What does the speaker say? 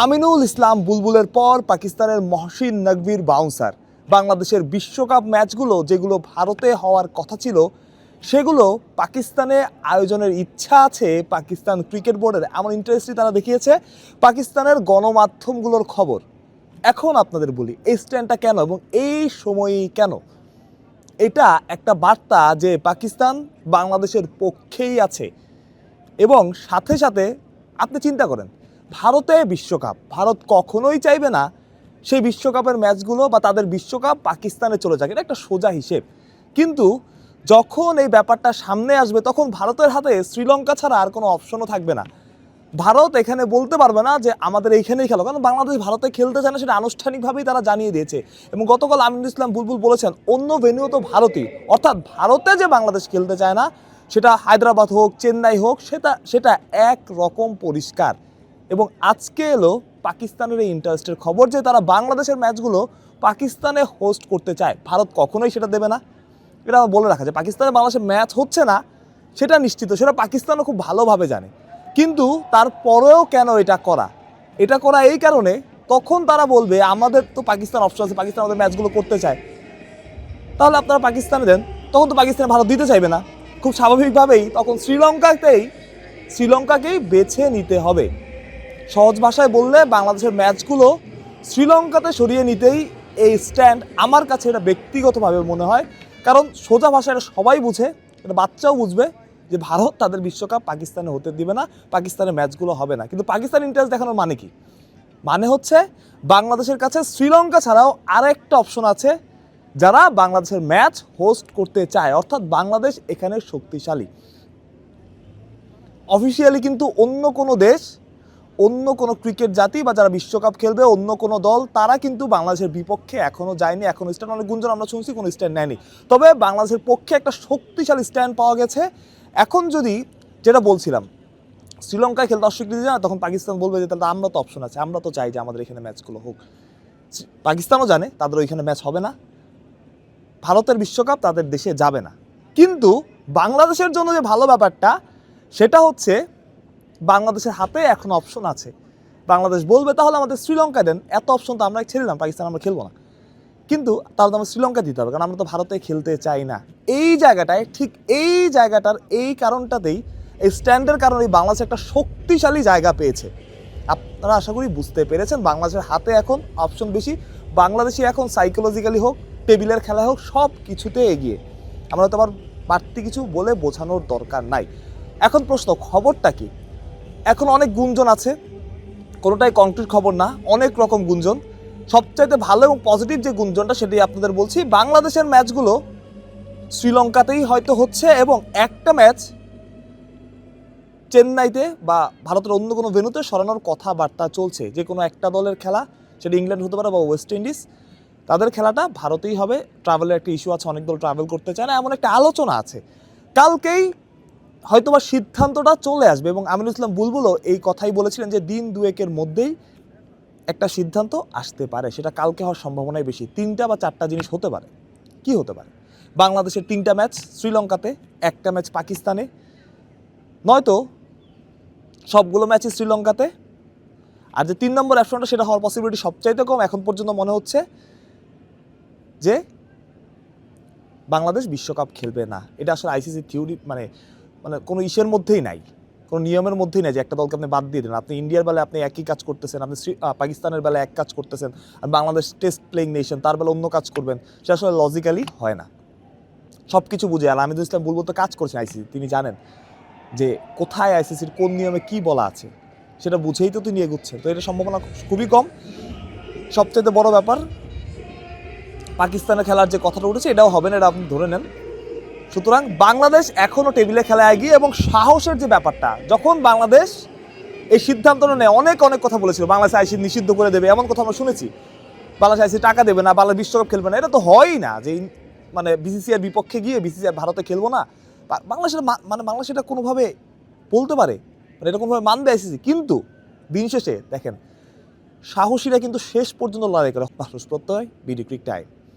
আমিনুল ইসলাম বুলবুলের পর পাকিস্তানের মহসিন নকভির বাউন্সার। বাংলাদেশের বিশ্বকাপ ম্যাচগুলো যেগুলো ভারতে হওয়ার কথা ছিল সেগুলো পাকিস্তানে আয়োজনের ইচ্ছা আছে পাকিস্তান ক্রিকেট বোর্ডের, এমন ইন্টারেস্টই তারা দেখিয়েছে পাকিস্তানের গণমাধ্যমগুলোর খবর। এখন আপনাদের বলি এই স্ট্যান্ডটা কেন এবং এই সময়ই কেন। এটা একটা বার্তা যে পাকিস্তান বাংলাদেশের পক্ষেই আছে এবং সাথে সাথে আপনি চিন্তা করেন ভারতে বিশ্বকাপ, ভারত কখনোই চাইবে না সেই বিশ্বকাপের ম্যাচগুলো বা তাদের বিশ্বকাপ পাকিস্তানে চলে যাক, এটা একটা সোজা হিসেব। কিন্তু যখন এই ব্যাপারটা সামনে আসবে তখন ভারতের হাতে শ্রীলঙ্কা ছাড়া আর কোনো অপশনও থাকবে না। ভারত এখানে বলতে পারবে না যে আমাদের এইখানেই খেলো, কারণ বাংলাদেশ ভারতে খেলতে চায় না, সেটা আনুষ্ঠানিকভাবেই তারা জানিয়ে দিয়েছে। এবং গতকাল আমিনুল ইসলাম বুলবুল বলেছেন অন্য ভেন্যু তো ভারতই, অর্থাৎ ভারতে যে বাংলাদেশ খেলতে চায় না সেটা হায়দ্রাবাদ হোক চেন্নাই হোক সেটা এক রকম পরিষ্কার। এবং আজকে এলো পাকিস্তানের এই ইন্টারেস্টের খবর যে তারা বাংলাদেশের ম্যাচগুলো পাকিস্তানে হোস্ট করতে চায়। ভারত কখনোই সেটা দেবে না, এটা আমার বলে রাখা যায়। পাকিস্তানে বাংলাদেশের ম্যাচ হচ্ছে না সেটা নিশ্চিত, সেটা পাকিস্তানও খুব ভালোভাবে জানে। কিন্তু তারপরেও কেন এটা করা এই কারণে, তখন তারা বলবে আমাদের তো পাকিস্তান অপশন আছে, পাকিস্তান আমাদের ম্যাচগুলো করতে চায়, তাহলে আপনারা পাকিস্তানে দেন। তখন তো পাকিস্তানে ভারত দিতে চাইবে না, খুব স্বাভাবিকভাবেই তখন শ্রীলঙ্কাকেই বেছে নিতে হবে। সহজ ভাষায় বললে বাংলাদেশের ম্যাচগুলো শ্রীলঙ্কাতে সরিয়ে নিতেই এই স্ট্যান্ড আমার কাছে এটা ব্যক্তিগতভাবে মনে হয়। কারণ সোজা ভাষায় এটা সবাই বুঝে, এটা বাচ্চাও বুঝবে যে ভারত তাদের বিশ্বকাপ পাকিস্তানে হতে দিবে না, পাকিস্তানের ম্যাচগুলো হবে না। কিন্তু পাকিস্তান ইন্টারেস্ট দেখানোর মানে কি? মানে হচ্ছে বাংলাদেশের কাছে শ্রীলঙ্কা ছাড়াও আরেকটা অপশন আছে যারা বাংলাদেশের ম্যাচ হোস্ট করতে চায়, অর্থাৎ বাংলাদেশ এখানে শক্তিশালী। অফিসিয়ালি কিন্তু অন্য কোনো দেশ, অন্য কোনো ক্রিকেট জাতি বা যারা বিশ্বকাপ খেলবে অন্য কোনো দল, তারা কিন্তু বাংলাদেশের বিপক্ষে এখনও যায়নি, এখনও স্ট্যান্ড, অনেক গুঞ্জন আমরা শুনছি কোনো স্ট্যান্ড নেয়নি। তবে বাংলাদেশের পক্ষে একটা শক্তিশালী স্ট্যান্ড পাওয়া গেছে। এখন যদি যেটা বলছিলাম শ্রীলঙ্কায় খেলতে অস্বীকৃতি জানা, তখন পাকিস্তান বলবে যে তাহলে আমরা তো অপশন আছে, আমরা তো চাই যে আমাদের এখানে ম্যাচগুলো হোক। পাকিস্তানও জানে তাদের ওইখানে ম্যাচ হবে না, ভারতের বিশ্বকাপ তাদের দেশে যাবে না। কিন্তু বাংলাদেশের জন্য যে ভালো ব্যাপারটা সেটা হচ্ছে বাংলাদেশের হাতে এখন অপশন আছে। বাংলাদেশ বলবে তাহলে আমাদের শ্রীলঙ্কা দেন, এত অপশন তো আমরা ছেড়ে দিলাম, পাকিস্তান আমরা খেলবো না, কিন্তু তাহলে তো আমরা শ্রীলঙ্কা দিতে হবে, কারণ আমরা তো ভারতে খেলতে চাই না। এই জায়গাটায়, ঠিক এই জায়গাটার এই কারণটাতেই, এই স্ট্যান্ডের কারণেই বাংলাদেশ একটা শক্তিশালী জায়গা পেয়েছে। আপনারা আশা করি বুঝতে পেরেছেন বাংলাদেশের হাতে এখন অপশন বেশি। বাংলাদেশি এখন সাইকোলজিক্যালি হোক, টেবিলের খেলা হোক, সব কিছুতে এগিয়ে। আমরা তো আবার বাড়তি কিছু বলে বোঝানোর দরকার নাই। এখন প্রশ্ন, খবরটা কি? এখন অনেক গুঞ্জন আছে, কোনোটাই কংক্রিট খবর না, অনেক রকম গুঞ্জন। সবচাইতে ভালো এবং পজিটিভ যে গুঞ্জনটা সেটাই আপনাদের বলছি, বাংলাদেশের ম্যাচগুলো শ্রীলঙ্কাতেই হয়তো হচ্ছে এবং একটা ম্যাচ চেন্নাইতে বা ভারতের অন্য কোনো ভেন্যুতে সরানোর কথাবার্তা চলছে। যে কোনো একটা দলের খেলা, সেটা ইংল্যান্ড হতে পারে বা ওয়েস্ট ইন্ডিজ, তাদের খেলাটা ভারতেই হবে। ট্রাভেলের একটা ইস্যু আছে, অনেক দল ট্রাভেল করতে চায় না, এমন একটা আলোচনা আছে। কালকেই হয়তোবা সিদ্ধান্তটা চলে আসবে এবং আমিনুল ইসলাম বুলবুলও এই কথাই বলেছিলেন যে দিন দুয়েকের মধ্যেই একটা সিদ্ধান্ত আসতে পারে, সেটা কালকে হওয়ার সম্ভাবনাই বেশি। 3টা বা 4টা জিনিস হতে পারে। কি হতে পারে? বাংলাদেশের 3টা ম্যাচ শ্রীলঙ্কাতে, একটা ম্যাচ পাকিস্তানে, নয়তো সবগুলো ম্যাচই শ্রীলঙ্কাতে। আর যে 3 নম্বর অপশনটা, সেটা হওয়ার পসিবিলিটি সবচাইতে কম। এখন পর্যন্ত মনে হচ্ছে যে বাংলাদেশ বিশ্বকাপ খেলবে না। এটা আসলে আইসিসি থিওরি মানে কোনো ইস্যুর মধ্যেই নাই, কোনো নিয়মের মধ্যেই নাই যে একটা দলকে আপনি বাদ দিয়ে দেন। আপনি ইন্ডিয়ার বেলায় আপনি একই কাজ করতেছেন, আপনি পাকিস্তানের বেলায় এক কাজ করতেছেন, আর বাংলাদেশ টেস্ট প্লেইং নেশন, তার বেলা অন্য কাজ করবেন, সেটা আসলে লজিক্যালি হয় না। সব কিছু বুঝে আর আমিনুল ইসলাম বুলবুল তো কাজ করছেন আইসিসি, তিনি জানেন যে কোথায় আইসিসির কোন নিয়মে কি বলা আছে, সেটা বুঝেই তো তিনি এগুচ্ছেন। তো এটা সম্ভাবনা খুবই কম। সবচেয়ে বড় ব্যাপার, পাকিস্তানের খেলার যে কথাটা উঠেছে এটাও হবে না, এটা আপনি ধরে নেন। সুতরাং বাংলাদেশ এখনও টেবিলে খেলায় এগিয়ে এবং সাহসের যে ব্যাপারটা, যখন বাংলাদেশ এই সিদ্ধান্তটা নেয়, অনেক কথা বলেছিল বাংলাদেশ আইসি নিষিদ্ধ করে দেবে, এমন কথা আমরা শুনেছি। বাংলাদেশ আইসি টাকা দেবে না, বাংলাদেশ বিশ্বকাপ খেলবে না, এটা তো হয়ই না। যে বিসিসিআর বিপক্ষে গিয়ে বিসিসিআর ভারতে খেলবো না, বাংলাদেশের বাংলাদেশ এটা কোনোভাবে বলতে পারে, এটা কোনোভাবে মানবে আইসিসি? কিন্তু দিন শেষে দেখেন সাহসীরা কিন্তু শেষ পর্যন্ত লড়াই করে। মানুষ প্রত্যয় বিডি ক্রিক টাইম।